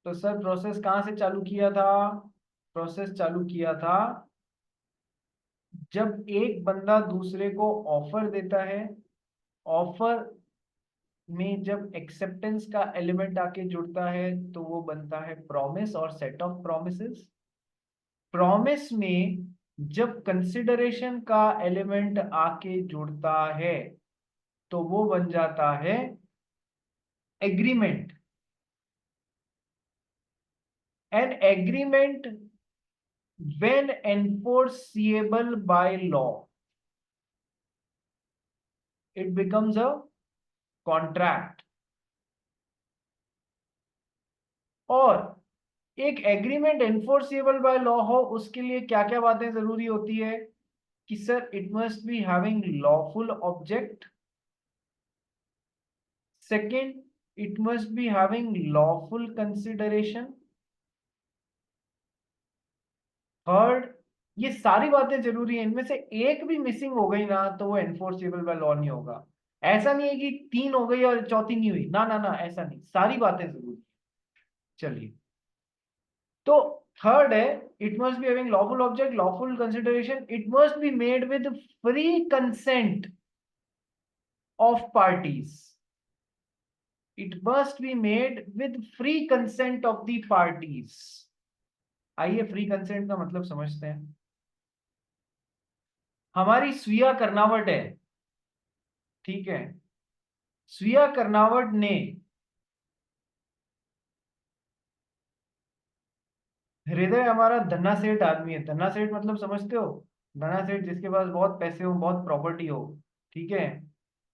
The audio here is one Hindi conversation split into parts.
तो सर प्रोसेस कहाँ से चालू किया था? प्रोसेस चालू किया था जब एक बंदा दूसरे को ऑफर देता है। ऑफर में जब एक्सेप्टेंस का एलिमेंट आके जुड़ता है तो वो बनता है प्रॉमिस और सेट ऑफ प्रोमिसेस। प्रॉमिस में जब कंसिडरेशन का एलिमेंट आके जुड़ता है तो वो बन जाता है agreement. An agreement when enforceable by law, it becomes a contract। और एक एग्रीमेंट एनफोर्सेबल बाय लॉ हो उसके लिए क्या क्या बातें जरूरी होती है कि sir it must be having lawful object. Second, it must be having lawful consideration. Third, ये सारी बातें जरूरी है, इनमें से एक भी मिसिंग हो गई ना तो वो एनफोर्सेबल बाय लॉ नहीं होगा। ऐसा नहीं है कि तीन हो गई और चौथी नहीं हुई, ना ना ना, ऐसा नहीं, सारी बातें जरूरी। चलिए, तो थर्ड है, it must be having lawful object, lawful consideration, it must be made with free consent of parties. It must be made with free consent of the parties. आइए फ्री कंसेंट का मतलब समझते हैं। हमारी स्वीया कर्नावट है, ठीक है। स्वीया कर्नावट ने हृदय हमारा धन्ना सेठ आदमी है। धन्ना सेठ मतलब समझते हो? धन्ना सेठ जिसके पास बहुत पैसे हो, बहुत प्रॉपर्टी हो, ठीक है।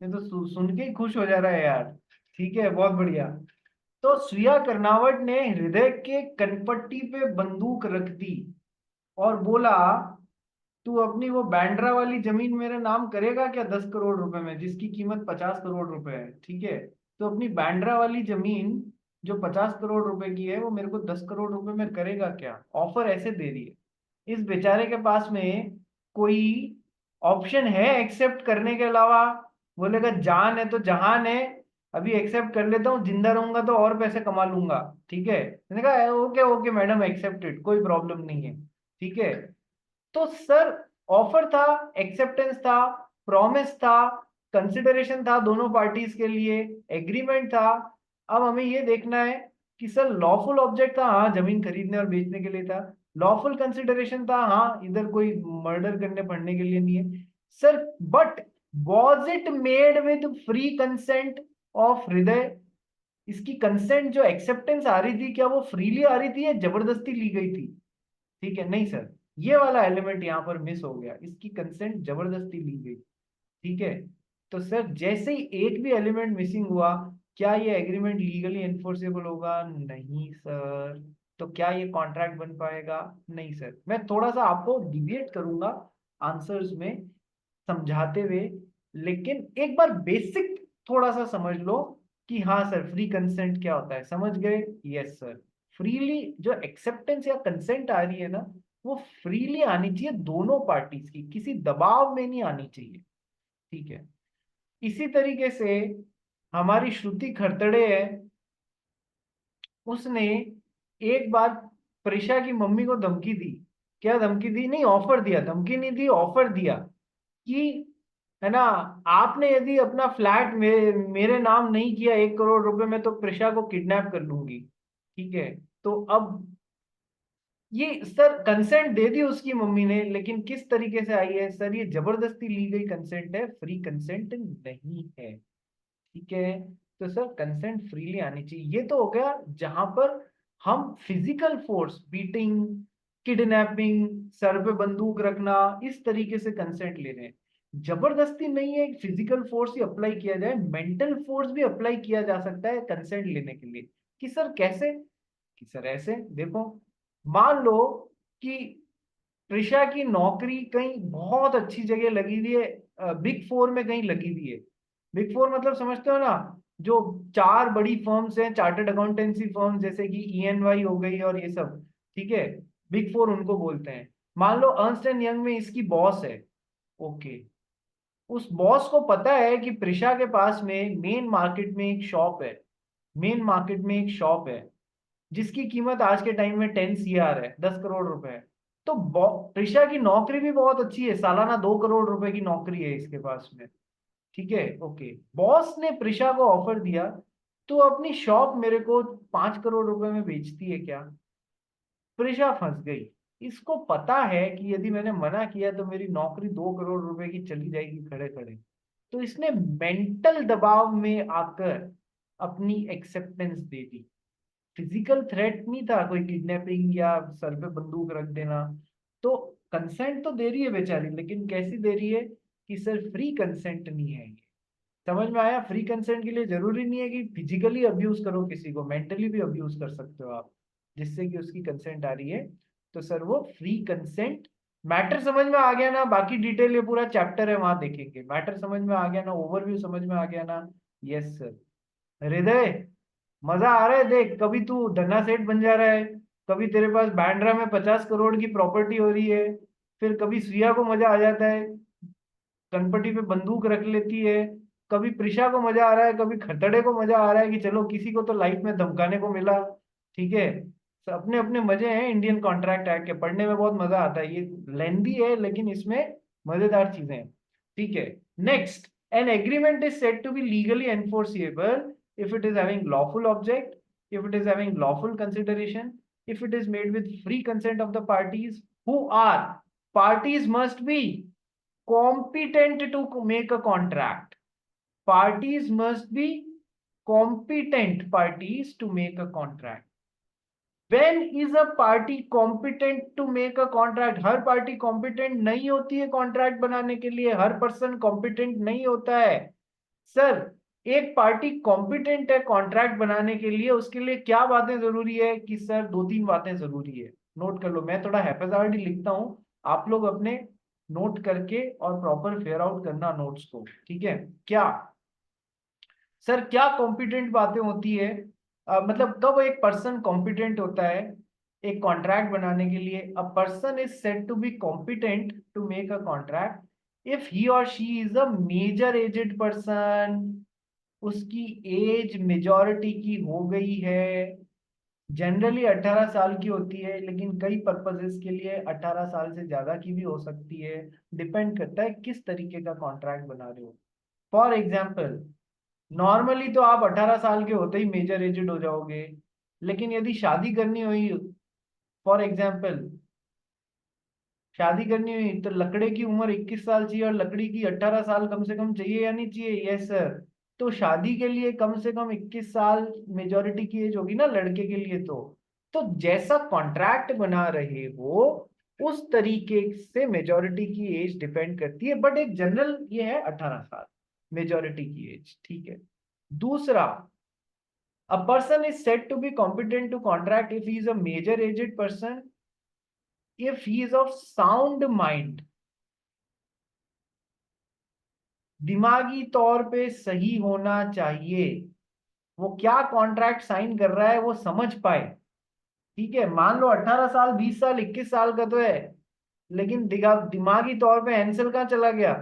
ये तो सुन के ही खुश हो जा रहा है यार। ठीक है, बहुत बढ़िया। तो स्वीया कर्नावट ने हृदय के कनपट्टी पे बंदूक रख दी और बोला, तू अपनी वो बैंड्रा वाली जमीन मेरे नाम करेगा क्या 10 करोड़ रुपए में, जिसकी कीमत 50 करोड़ रुपए है, ठीक है। तो अपनी बैंड्रा वाली जमीन जो 50 करोड़ रुपए की है वो मेरे को 10 करोड़ रुपए में करेगा क्या? ऑफर ऐसे दे रही है। इस बेचारे के पास में कोई ऑप्शन है एक्सेप्ट करने के अलावा? बोलेगा जान है तो जहान है, अभी एक्सेप्ट कर लेता हूँ, जिंदा रहूंगा तो और पैसे कमा लूंगा, ठीक है। मैंने कहा ओके ओके मैडम, एक्सेप्टेड, कोई प्रॉब्लम नहीं है, ठीक है। तो सर ऑफर था, एक्सेप्टेंस था, प्रॉमिस था, कंसिडरेशन था दोनों पार्टीज के लिए, एग्रीमेंट था। अब हमें ये देखना है कि सर लॉफुल ऑब्जेक्ट था, हाँ जमीन खरीदने और बेचने के लिए था। लॉफुल कंसिडरेशन था, हाँ इधर कोई मर्डर करने पड़ने के लिए नहीं है sir. But was it made with free consent of हृदय? इसकी कंसेंट जो एक्सेप्टेंस आ रही थी क्या वो फ्रीली आ रही थी या जबरदस्ती ली गई थी? ठीक है, नहीं सर, ये वाला एलिमेंट यहां पर मिस हो गया, इसकी कंसेंट जबरदस्ती ली गई, ठीक है। तो सर जैसे ही एक भी एलिमेंट मिसिंग हुआ, क्या ये एग्रीमेंट लीगली एनफोर्सेबल होगा? नहीं सर। तो क्या ये कॉन्ट्रैक्ट बन पाएगा? नहीं सर। मैं थोड़ा सा आपको डिविएट करूंगा आंसर्स में समझाते हुए, लेकिन एक बार बेसिक थोड़ा सा समझ लो कि हाँ सर फ्री कंसेंट क्या होता है, समझ गए? Yes sir. फ्रीली जो एक्सेप्टेंस या कंसेंट आ रही है ना, वो फ्रीली आनी चाहिए दोनों पार्टीज की, किसी दबाव में नहीं आनी चाहिए, ठीक है। इसी तरीके से हमारी श्रुति खरतड़े है, उसने एक बार प्रिशा की मम्मी को धमकी दी। क्या धमकी दी? नहीं, ऑफर दिया, धमकी नहीं दी, ऑफर दिया कि है ना, आपने यदि अपना फ्लैट मेरे नाम नहीं किया 1 करोड़ रुपए में तो प्रिशा को किडनैप कर लूंगी, ठीक है। तो अब ये सर कंसेंट दे दी उसकी मम्मी ने, लेकिन किस तरीके से आई है सर? ये जबरदस्ती ली गई कंसेंट है, फ्री कंसेंट नहीं है, ठीक है। तो सर कंसेंट फ्रीली आनी चाहिए। ये तो हो गया जहां पर हम physical force, beating, kidnapping, sir पे बंदूक रखना, इस तरीके से कंसेंट ले रहे हैं। जबरदस्ती नहीं है फिजिकल फोर्स ही अप्लाई किया जाए, मेंटल फोर्स भी अप्लाई किया जा सकता है कंसेंट लेने के लिए। कि सर कैसे? कि सर ऐसे देखो, मान लो कि प्रिशा की नौकरी कहीं बहुत अच्छी जगह लगी हुई है, बिग फोर में कहीं लगी हुई है। बिग फोर मतलब समझते हो ना, जो चार बड़ी फर्म्स हैं, चार्टर्ड अकाउंटेंसी फर्म्स, जैसे कि ईएनवाई हो गई और ये सब, ठीक है। बिग फोर उनको बोलते हैं। मान लो अर्नस्ट एंड यंग में इसकी बॉस है, ओके। उस बॉस को पता है कि प्रिशा के पास में मेन मार्केट में एक शॉप है, मेन मार्केट में एक शॉप है, जिसकी कीमत आज के टाइम में 10 CR है, 10 करोड़ रुपए है। तो प्रिशा की नौकरी भी बहुत अच्छी है, सालाना 2 करोड़ रुपए की नौकरी है इसके पास में। ठीक है, ओके। बॉस ने प्रिशा को ऑफर दिया, तो अपनी शॉप मेरे को 5 करोड़ रुपए में बेचती है क्या? प्रिशा फंस गई। इसको पता है कि यदि मैंने मना किया तो मेरी नौकरी 2 करोड़ रुपए की चली जाएगी खड़े खड़े। तो इसने मेंटल दबाव में आकर अपनी एक्सेप्टेंस दे दी। फिजिकल थ्रेट नहीं था, कोई किडनैपिंग या सर पे बंदूक रख देना। तो कंसेंट तो दे रही है बेचारी, लेकिन कैसी दे रही है कि सर फ्री कंसेंट नहीं है ये। समझ में आया? फ्री कंसेंट के लिए जरूरी नहीं है कि फिजिकली अब्यूज करो किसी को, मेंटली भी अब्यूज कर सकते हो आप, जिससे कि उसकी कंसेंट आ रही है। तो सर वो फ्री कंसेंट। मैटर समझ में आ गया ना? बाकी डिटेल ये पूरा चैप्टर है, वहां देखेंगे। मैटर समझ में आ गया ना? ओवरव्यू समझ में आ गया ना? Yes sir. हृदय, मजा आ रहा है? देख, कभी तू धन्ना सेठ बन जा रहा है, कभी तेरे पास बांद्रा में 50 करोड़ की प्रॉपर्टी हो रही है, फिर कभी सिया को मजा आ जाता है, कनपटी पे बंदूक रख लेती है, कभी प्रिशा को मजा आ रहा है, कभी खतड़े को मजा आ रहा है कि चलो किसी को तो लाइफ में धमकाने को मिला। ठीक है, तो अपने अपने मजे हैं इंडियन कॉन्ट्रैक्ट एक्ट के, पढ़ने में बहुत मजा आता है। ये लेंदी है लेकिन इसमें मजेदार चीजें हैं। ठीक है, next. An agreement is said to be legally enforceable if it is having lawful object, if it is having lawful consideration, if it is made with free consent of the parties. Who are parties? Must be competent to make a contract. Parties must be competent parties to make a contract. When is a party competent to make a contract? Her party competent नहीं होती है कॉन्ट्रैक्ट बनाने के लिए, हर पर्सन competent नहीं होता है। सर, एक पार्टी कॉम्पिटेंट है कॉन्ट्रैक्ट बनाने के लिए, उसके लिए क्या बातें जरूरी है? कि सर 2-3 बातें जरूरी है, नोट कर लो। मैं थोड़ा हैफेजार्डी लिखता हूं, आप लोग अपने नोट करके और प्रॉपर फेयर आउट करना नोट्स को। ठीक है, क्या सर, क्या कॉम्पिटेंट बातें होती है? मतलब कब एक पर्सन कॉम्पिटेंट होता है एक कॉन्ट्रैक्ट बनाने के लिए? A person is said to be competent to make a contract if he और she is a major aged person, उसकी एज मेजॉरिटी की हो गई है। जनरली 18 साल की होती है, लेकिन कई पर्पजेस के लिए 18 साल से ज्यादा की भी हो सकती है। डिपेंड करता है किस तरीके का कॉन्ट्रैक्ट बना रहे हो। फॉर एग्जाम्पल, नॉर्मली तो आप 18 साल के होते ही मेजर एजेड हो जाओगे, लेकिन यदि शादी करनी हुई, फॉर एग्जाम्पल शादी करनी हुई, तो लकड़े की उम्र 21 साल चाहिए और लकड़ी की 18 साल कम से कम चाहिए या नहीं चाहिए? Yes sir. तो शादी के लिए कम से कम 21 साल मेजोरिटी की एज होगी ना लड़के के लिए। तो जैसा कॉन्ट्रैक्ट बना रहे हो उस तरीके से मेजोरिटी की एज डिपेंड करती है, बट एक जनरल ये है 18 साल मेजोरिटी की एज। ठीक है। दूसरा, a person is said to be competent to contract if he is a major aged person, if he is of sound mind, दिमागी तौर पे सही होना चाहिए। वो क्या कॉन्ट्रैक्ट साइन कर रहा है वो समझ पाए। ठीक है, मान लो 18 साल, 20 साल, 21 साल का तो है, लेकिन दिमागी तौर पे हैंसल कहाँ चला गया?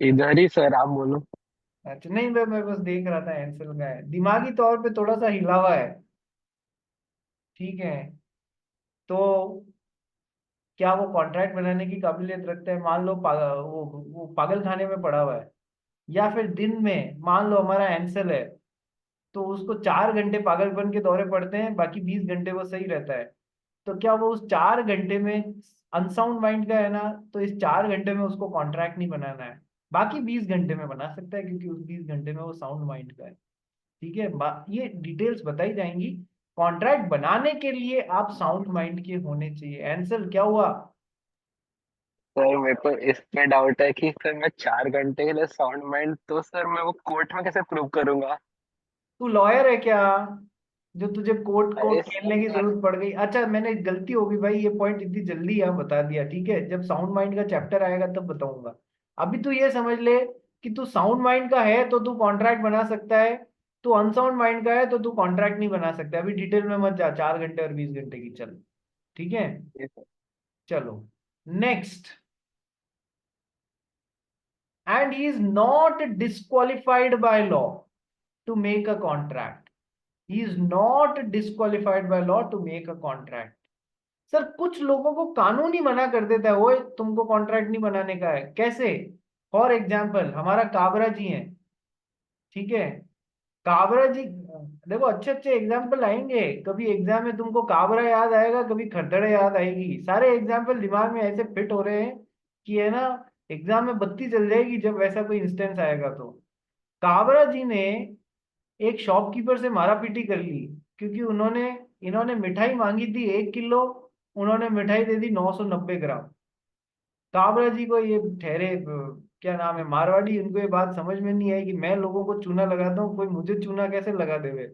इधर ही सर, आप बोलो। अच्छा, नहीं, मैं बस देख रहा था हैंसल का है, दिमागी तौर पे थोड़ा सा हिला हुआ है। ठीक है, तो क्या वो कॉन्ट्रैक्ट बनाने की काबिलियत रखता है? मान लो वो पागल खाने में पड़ा हुआ है, या फिर दिन में मान लो हमारा हैंसल है, तो उसको 4 घंटे पागलपन के दौरे पड़ते हैं, बाकी 20 घंटे वो सही रहता है। तो क्या वो उस 4 घंटे में अनसाउंड माइंड का है ना? तो इस 4 घंटे में उसको कॉन्ट्रैक्ट नहीं बनाना है, बाकी 20 घंटे में बना सकता है, क्योंकि उस 20 घंटे में वो साउंड माइंड का है। ठीक है, ये डिटेल्स बताई जाएंगी। कॉन्ट्रैक्ट बनाने के लिए आप साउंड माइंड के होने चाहिए। आंसर क्या हुआ? सर मेरे को इस पे डाउट है कि सर मैं 4 घंटे के लिए साउंड माइंड, तो सर मैं वो कोर्ट में कैसे प्रूव करूंगा? तू लॉयर है क्या, जो तुझे कोर्ट अरे कोर्ट खेलने की सर। जरूरत पड़ गई? अच्छा, मैंने गलती हो गई भाई, ये पॉइंट इतनी जल्दी यहाँ बता दिया। ठीक है, जब साउंड माइंड का चैप्टर आएगा तब बताऊंगा। अभी तू ये समझ ले कि तू साउंड माइंड का है तो तू कॉन्ट्रैक्ट बना सकता है, तू अनसाउंड माइंड का है तो तू कॉन्ट्रैक्ट नहीं बना सकता। अभी डिटेल में मत जा, 4 घंटे और 20 घंटे की चल। ठीक है, चलो next. And he is not डिस्qualified by law to make a contract. He is not disqualified by law to make a contract. Sir कुछ लोगों को कानून ही मना कर देता है, वो तुमको कॉन्ट्रैक्ट नहीं बनाने का है। कैसे? फॉर एग्जाम्पल हमारा काबरा जी है, ठीक है, काबरा जी, देखो अच्छे अच्छे एग्जाम्पल आएंगे, कभी एग्जाम में तुमको काबरा याद आएगा, कभी खरदड़े याद आएगी, सारे एग्जाम्पल दिमाग में ऐसे फिट हो रहे हैं कि है ना, एग्जाम में बत्ती जल जाएगी जब वैसा कोई इंस्टेंस आएगा। तो काबरा जी ने एक शॉपकीपर से मारापीटी कर ली, क्योंकि उन्होंने इन्होंने मिठाई मांगी थी 1 किलो, उन्होंने मिठाई दे दी 990 ग्राम। काबरा जी को ये ठहरे क्या नाम है, मारवाड़ी, उनको ये बात समझ में नहीं आई कि मैं लोगों को चूना लगाता हूँ, कोई मुझे चूना कैसे लगा देवे।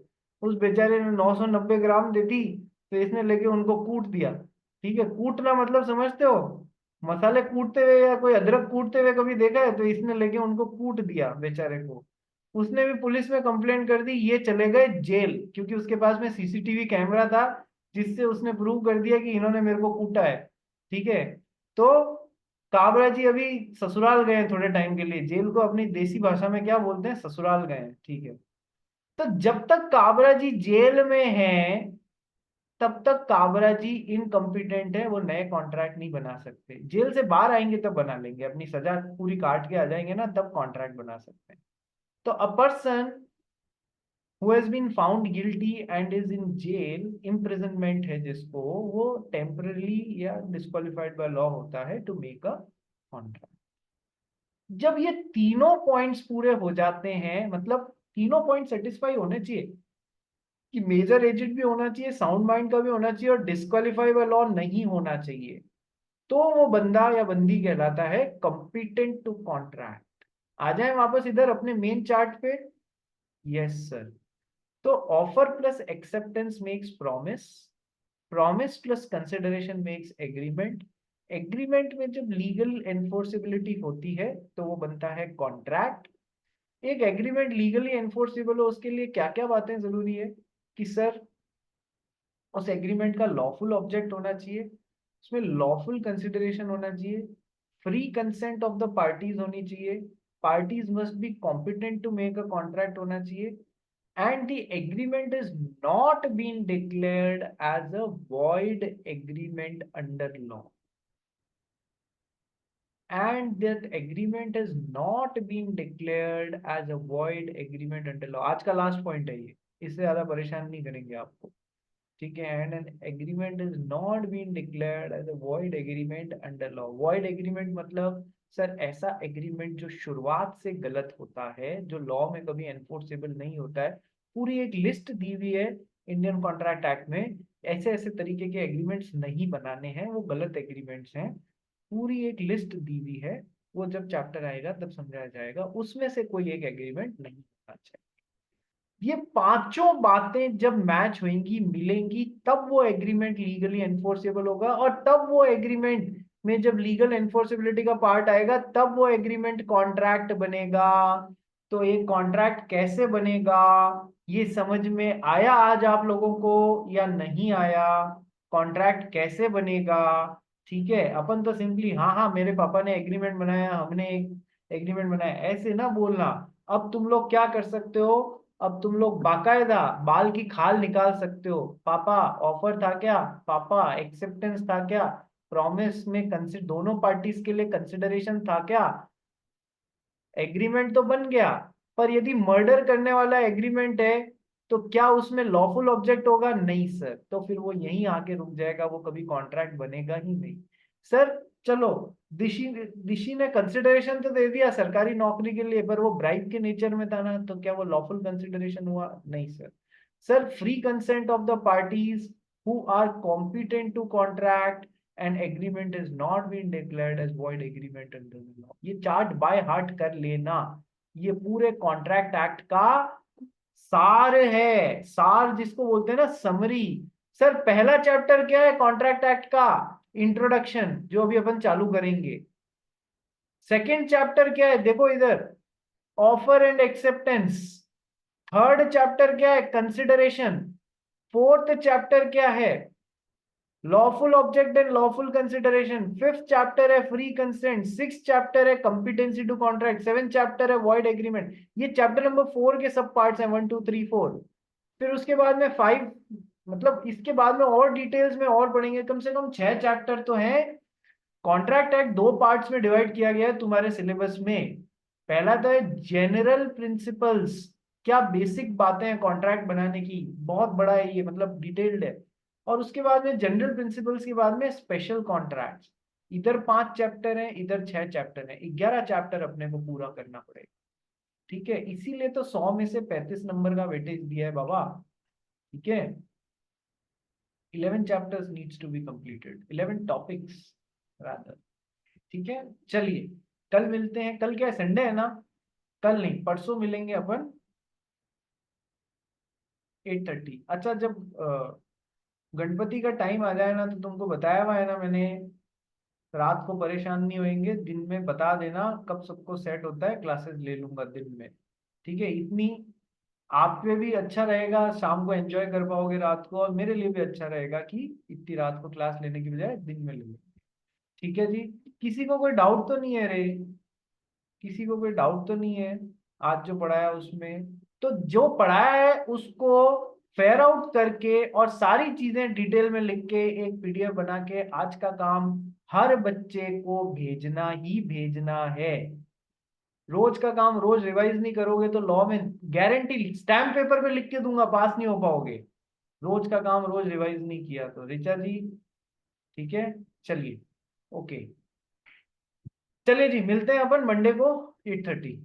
उस बेचारे ने 990 ग्राम दे दी, तो इसने लेके उनको कूट दिया। ठीक है, कूटना मतलब समझते हो, मसाले कूटते हुए या कोई अदरक कूटते हुए कभी देखा है? तो इसने लेके उनको कूट दिया बेचारे को। उसने भी पुलिस में कंप्लेंट कर दी, ये चले गए जेल, क्योंकि उसके पास में सीसीटीवी कैमरा था, जिससे उसने प्रूव कर दिया कि इन्होंने मेरे को कूटा है। ठीक है, तो काबरा जी अभी ससुराल गए हैं थोड़े टाइम के लिए, जेल को अपनी देसी भाषा में क्या बोलते हैं, ससुराल गए हैं। ठीक है, तो जब तक काबरा जी जेल में हैं तब तक काबरा जी इनकम्पिटेंट है, वो नए कॉन्ट्रैक्ट नहीं बना सकते। जेल से बाहर आएंगे तब बना लेंगे, अपनी सजा पूरी काट के आ जाएंगे ना, तब कॉन्ट्रैक्ट बना सकते हैं। तो a person who has been found guilty and is in jail, imprisonment है जिसको, वो टेम्पररी या डिस्क्वालिफाइड बाय लॉ होता है टू मेक अ कॉन्ट्रैक्ट। जब ये तीनों पॉइंट्स पूरे हो जाते हैं, मतलब तीनों पॉइंट सेटिस्फाई होने चाहिए कि मेजर एजेंट भी होना चाहिए, साउंड माइंड का भी होना चाहिए, और डिस्क्वालीफाई बाय लॉ नहीं होना चाहिए, तो वो बंदा या बंदी कहलाता है कॉम्पिटेंट टू कॉन्ट्रैक्ट। आ जाए वापस इधर अपने मेन चार्ट पे। Yes sir. तो offer plus acceptance makes promise, promise plus consideration makes agreement, agreement में जब लीगल एनफोर्सिबिलिटी होती है तो वो बनता है कॉन्ट्रैक्ट। एक एग्रीमेंट लीगली एनफोर्सेबल हो उसके लिए क्या क्या बातें जरूरी है कि सर, उस एग्रीमेंट का लॉफुल ऑब्जेक्ट होना चाहिए, उसमें लॉफुल कंसिडरेशन होना चाहिए, free consent of the parties होनी चाहिए, parties must be competent to make a contract होना चाहिए, and the agreement is not being declared as a void agreement under law, and that agreement is not being declared as a void agreement under law। आज का लास्ट पॉइंट है ये, इससे ज्यादा परेशान नहीं करेंगे आपको। ठीक है, and an agreement is not been declared as a void agreement under law. Void agreement मतलब सर ऐसा एग्रीमेंट जो शुरुआत से गलत होता है, जो लॉ में कभी एनफोर्सेबल नहीं होता है। पूरी एक लिस्ट दी हुई है इंडियन कॉन्ट्रैक्ट एक्ट में, ऐसे ऐसे तरीके के एग्रीमेंट्स नहीं बनाने हैं, वो गलत एग्रीमेंट्स हैं। पूरी एक लिस्ट दी हुई है, वो जब चैप्टर आएगा तब समझाया जाएगा, उसमें से कोई एक एग्रीमेंट नहीं होना चाहिए। ये पांचों बातें जब मैच होंगी, मिलेंगी, तब वो एग्रीमेंट लीगली एनफोर्सेबल होगा, और तब वो एग्रीमेंट में जब लीगल एनफोर्सेबिलिटी का पार्ट आएगा तब वो एग्रीमेंट कॉन्ट्रैक्ट बनेगा। तो एक कॉन्ट्रैक्ट कैसे बनेगा, ये समझ में आया आज आप लोगों को या नहीं आया? कॉन्ट्रैक्ट कैसे बनेगा? ठीक है, अपन तो सिंपली हाँ हाँ मेरे पापा ने एग्रीमेंट बनाया, हमने एक एग्रीमेंट बनाया, ऐसे ना बोलना। अब तुम लोग क्या कर सकते हो, अब तुम लोग बाकायदा बाल की खाल निकाल सकते हो। पापा ऑफर था क्या, पापा एक्सेप्टेंस था क्या, प्रॉमिस में कंसिडर दोनों पार्टीज के लिए कंसिडरेशन था क्या, एग्रीमेंट तो बन गया। पर यदि मर्डर करने वाला एग्रीमेंट है तो क्या उसमें लॉफुल ऑब्जेक्ट होगा? नहीं सर, तो फिर वो यहीं आके रुक जाएगा, वो कभी कॉन्ट्रैक्ट बनेगा ही नहीं। सर चलो, दिशी दिशी ने कंसिडरेशन तो दे दिया सरकारी नौकरी के लिए, पर वो ब्राइब के नेचर में था ना, तो क्या वो लॉफुल कंसिडरेशन हुआ? नहीं sir. Sir free consent of the parties who are competent to contract and agreement is not been declared as void agreement under the law. ये चार्ट बाय हार्ट कर लेना, ये पूरे कॉन्ट्रैक्ट एक्ट का सार है, सार जिसको बोलते हैं ना, समरी। सर पहला चैप्टर क्या है कॉन्ट्रैक्ट एक्ट का? इंट्रोडक्शन, जो अभी अपन चालू करेंगे। सेकंड चैप्टर क्या है, देखो इधर, offer and acceptance. Third chapter क्या है, कंसिडरेशन। फोर्थ चैप्टर क्या है, lawful object and lawful consideration. Fifth chapter है फ्री कंसेंट। सिक्स चैप्टर है competency to contract. Seven chapter है वॉइड एग्रीमेंट। ये चैप्टर नंबर 4 के सब पार्ट्स हैं, 1 2 3 4। फिर उसके बाद में 5, मतलब इसके बाद में और डिटेल्स में और पढ़ेंगे, कम से कम 6 चैप्टर तो हैं। कॉन्ट्रैक्ट एक्ट 2 पार्ट्स में डिवाइड किया गया है तुम्हारे सिलेबस में। पहला तो है जनरल प्रिंसिपल्स, क्या बेसिक बातें हैं कॉन्ट्रैक्ट बनाने की, बहुत बड़ा है ये, मतलब डिटेल्ड है। और उसके बाद में जनरल प्रिंसिपल्स के बाद में स्पेशल कॉन्ट्रैक्ट। इधर 5 चैप्टर हैं, इधर 6 चैप्टर हैं, 11 चैप्टर अपने को पूरा करना पड़ेगा। ठीक है, इसीलिए तो 100 में से 35 नंबर का वेटेज दिया है बाबा। ठीक है, 11 chapters needs to be completed, 11 topics rather। ठीक है, चलिए कल मिलते हैं। कल क्या है, संडे है ना? कल नहीं, परसों मिलेंगे अपन 8:30। अच्छा, जब गणपति का टाइम आ जाए ना, तो तुमको बताया हुआ है ना मैंने, रात को परेशान नहीं होंगे, दिन में बता देना कब सबको सेट होता है, क्लासेस ले लूंगा दिन में। ठीक है, इतनी आप पे भी अच्छा रहेगा, शाम को एंजॉय कर पाओगे रात को, और मेरे लिए भी अच्छा रहेगा कि इतनी रात को क्लास लेने की बजाय दिन में ले लो। ठीक है जी। किसी को कोई डाउट तो नहीं है रे? किसी को कोई डाउट तो नहीं है आज जो पढ़ाया उसमें? तो जो पढ़ाया है उसको फेयर आउट करके और सारी चीजें डिटेल में लिख के एक पीडीएफ बना के आज का काम हर बच्चे को भेजना ही भेजना है। रोज का काम रोज रिवाइज नहीं करोगे तो लॉ में गारंटी स्टैम्प पेपर पे लिख के दूंगा, पास नहीं हो पाओगे। रोज का काम रोज रिवाइज नहीं किया तो, ऋचा जी। ठीक है, चलिए, ओके, चलिए जी, मिलते हैं अपन मंडे को 8:30।